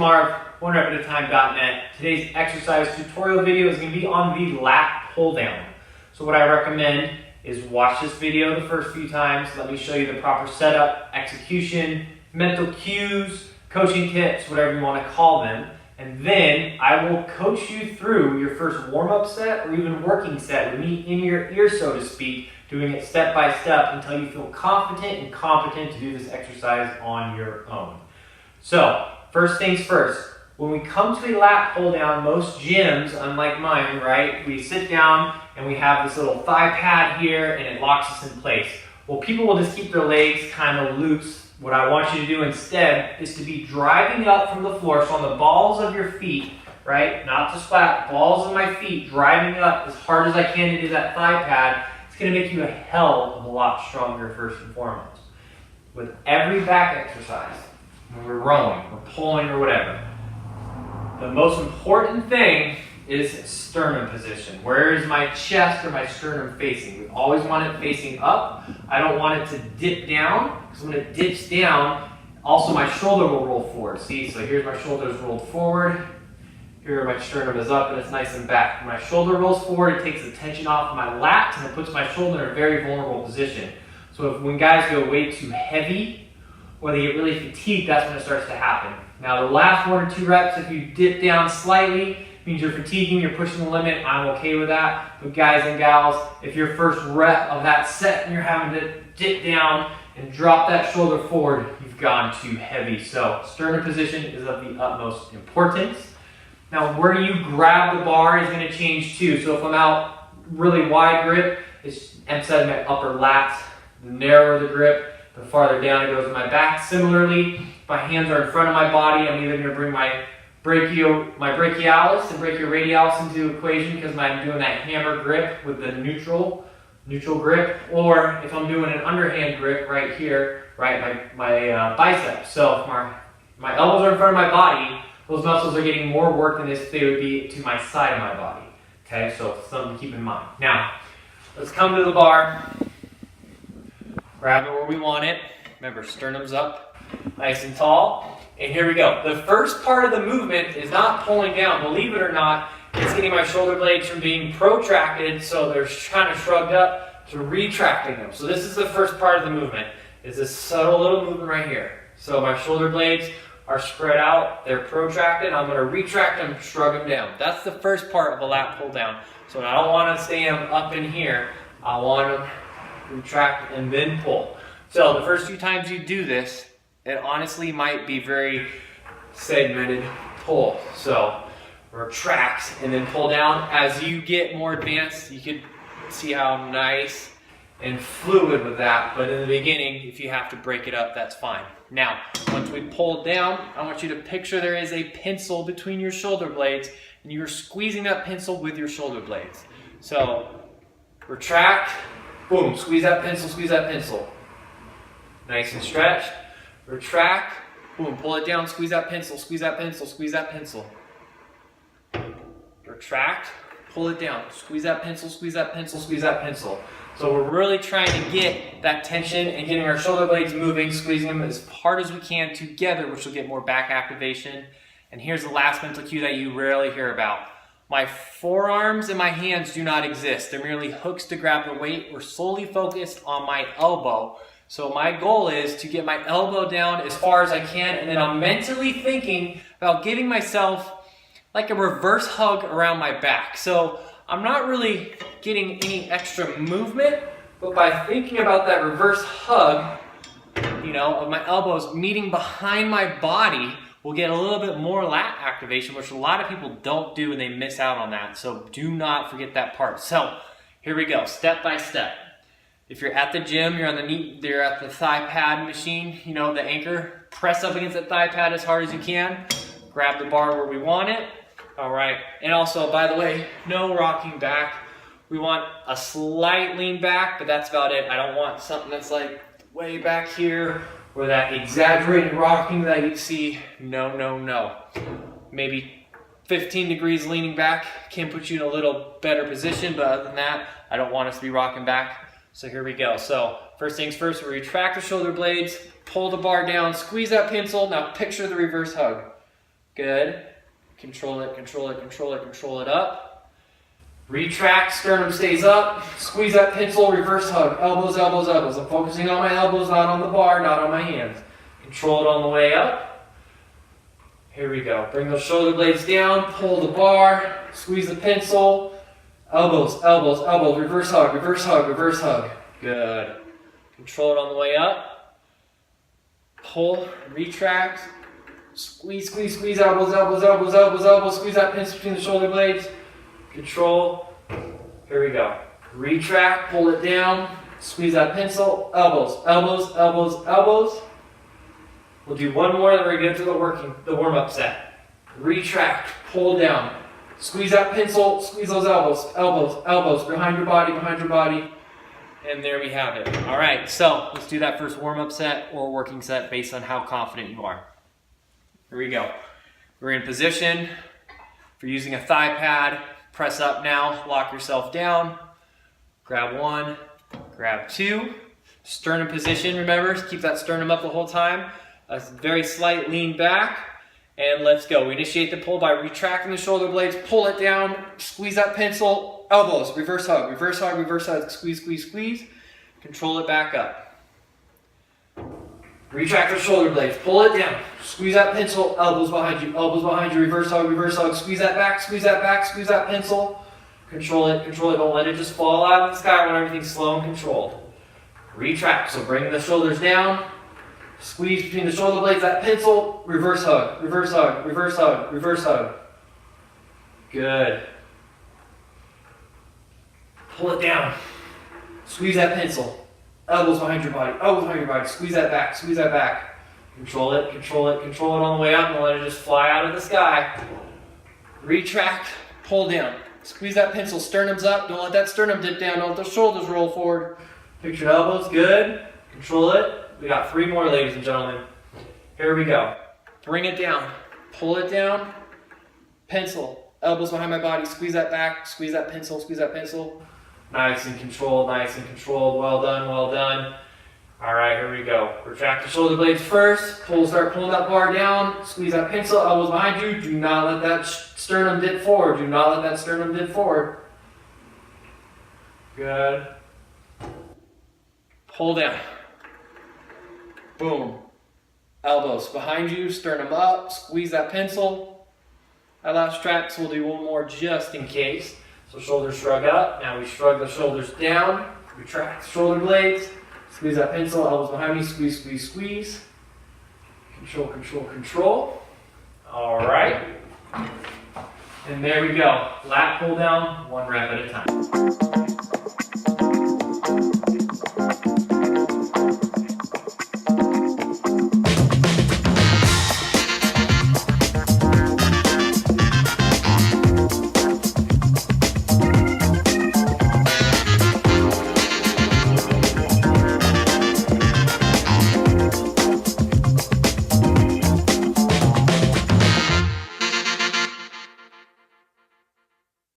Marv, onerepatatetime.net. Today's exercise tutorial video is going to be on the lat pull down. So what I recommend is watch this video the first few times. Let me show you the proper setup, execution, mental cues, coaching tips, whatever you want to call them. And then I will coach you through your first warm-up set or even working set with me in your ear, so to speak, doing it step by step until you feel confident and competent to do this exercise on your own. So, first things first, when we come to a lat pull down, most gyms, unlike mine, right, we sit down and we have this little thigh pad here and it locks us in place. Well, people will just keep their legs kind of loose. What I want you to do instead is to be driving up from the floor, so on the balls of your feet, right, not the splat, balls of my feet, driving up as hard as I can to do that thigh pad. It's going to make you a hell of a lot stronger first and foremost. With every back exercise, when we're rowing or pulling or whatever, the most important thing is sternum position. Where is my chest or my sternum facing? We always want it facing up. I don't want it to dip down, because when it dips down, also my shoulder will roll forward. See, so here's my shoulders rolled forward. Here my sternum is up and it's nice and back. When my shoulder rolls forward, it takes the tension off my lats and it puts my shoulder in a very vulnerable position. So when guys go way too heavy or they get really fatigued, that's when it starts to happen. Now the last 1 or 2 reps, if you dip down slightly, means you're fatiguing, you're pushing the limit. I'm okay with that. But guys and gals, if your first rep of that set and you're having to dip down and drop that shoulder forward, you've gone too heavy. So sternum position is of the utmost importance. Now where you grab the bar is going to change too. So if I'm out really wide grip, it's emphasizing my upper lats. The narrower the grip, the farther down it goes in my back. Similarly, if my hands are in front of my body, I'm either going to bring my brachialis and brachioradialis into the equation because I'm doing that hammer grip with the neutral grip, or if I'm doing an underhand grip right here, right, my biceps. So if my elbows are in front of my body, those muscles are getting more work than if they would be to my side of my body. Okay, so something to keep in mind. Now, let's come to the bar, grab it where we want it. Remember, sternum's up, nice and tall. And here we go. The first part of the movement is not pulling down. Believe it or not, it's getting my shoulder blades from being protracted, so they're kind of shrugged up, to retracting them. So this is the first part of the movement. It's this subtle little movement right here. So my shoulder blades are spread out, they're protracted. I'm going to retract them, shrug them down. That's the first part of a lat pull down. So I don't want to stay up in here. I want to retract and then pull. So the first few times you do this, it honestly might be very segmented pull. So retract and then pull down. As you get more advanced, you can see how nice and fluid with that. But in the beginning, if you have to break it up, that's fine. Now, once we pull down, I want you to picture there is a pencil between your shoulder blades and you're squeezing that pencil with your shoulder blades. So retract, boom, squeeze that pencil. Nice and stretched. Retract, boom, pull it down, squeeze that pencil. Retract, pull it down, squeeze that pencil. So we're really trying to get that tension and getting our shoulder blades moving, squeezing them as hard as we can together, which will get more back activation. And here's the last mental cue that you rarely hear about. My forearms and my hands do not exist. They're merely hooks to grab the weight. We're solely focused on my elbow. So my goal is to get my elbow down as far as I can, and then I'm mentally thinking about giving myself like a reverse hug around my back. So I'm not really getting any extra movement, but by thinking about that reverse hug, of my elbows meeting behind my body, we'll get a little bit more lat activation, which a lot of people don't do and they miss out on that. So do not forget that part. So here we go, step by step. If you're at the gym, you're at the thigh pad machine, the anchor, press up against that thigh pad as hard as you can. Grab the bar where we want it. All right. And also, by the way, no rocking back. We want a slight lean back, but that's about it. I don't want something that's like way back here or that exaggerated rocking that you see. No. Maybe 15 degrees leaning back can put you in a little better position, but other than that, I don't want us to be rocking back. So here we go. So first things first, we retract the shoulder blades, pull the bar down, squeeze that pencil. Now picture the reverse hug. Good. Control it, control it, control it, control it up. Retract, sternum stays up. Squeeze that pencil, reverse hug. Elbows, elbows, elbows. I'm focusing on my elbows, not on the bar, not on my hands. Control it on the way up. Here we go. Bring those shoulder blades down, pull the bar, squeeze the pencil. Elbows, elbows, elbows. Reverse hug, reverse hug, reverse hug. Good. Control it on the way up. Pull, retract. Squeeze, squeeze, squeeze, elbows, elbows, elbows, elbows, elbows. Squeeze that pencil between the shoulder blades. Control. Here we go. Retract, pull it down. Squeeze that pencil. Elbows, elbows, elbows, elbows. We'll do one more, then we're going to get to the warm-up set. Retract, pull down. Squeeze that pencil, squeeze those elbows, elbows, elbows, behind your body, behind your body. And there we have it. All right, so let's do that first warm-up set or working set based on how confident you are. Here we go. We're in position. If you're using a thigh pad, press up now, lock yourself down. Grab one, grab two. Sternum position, remember, keep that sternum up the whole time. A very slight lean back, and let's go. We initiate the pull by retracting the shoulder blades, pull it down, squeeze that pencil, elbows, reverse hug, reverse hug, reverse hug, squeeze, squeeze, squeeze. Control it back up. Retract the shoulder blades, pull it down, squeeze that pencil, elbows behind you, reverse hug, squeeze that back, squeeze that back, squeeze that pencil. Control it, don't let it just fall out of the sky when everything's slow and controlled. Retract, so bring the shoulders down, squeeze between the shoulder blades, that pencil, reverse hug, reverse hug, reverse hug, reverse hug. Good. Pull it down, squeeze that pencil. Elbows behind your body, squeeze that back, squeeze that back. Control it, control it, control it on the way up, and let it just fly out of the sky. Retract, pull down. Squeeze that pencil, sternum's up, don't let that sternum dip down, don't let those shoulders roll forward. Picture elbows, good. Control it. We got three more, ladies and gentlemen. Here we go. Bring it down, pull it down, pencil, elbows behind my body, squeeze that back, squeeze that pencil, squeeze that pencil. Nice and controlled, nice and controlled. Well done, well done. All right, here we go. Retract the shoulder blades first. Start pulling that bar down. Squeeze that pencil, elbows behind you. Do not let that sternum dip forward. Do not let that sternum dip forward. Good. Pull down. Boom. Elbows behind you, sternum up. Squeeze that pencil. That last track, so we'll do one more just in case. So shoulders shrug up. Now we shrug the shoulders down. Retract the shoulder blades. Squeeze that pencil, elbows behind me. Squeeze, squeeze, squeeze. Control, control, control. All right. And there we go. Lat pull down, one rep at a time.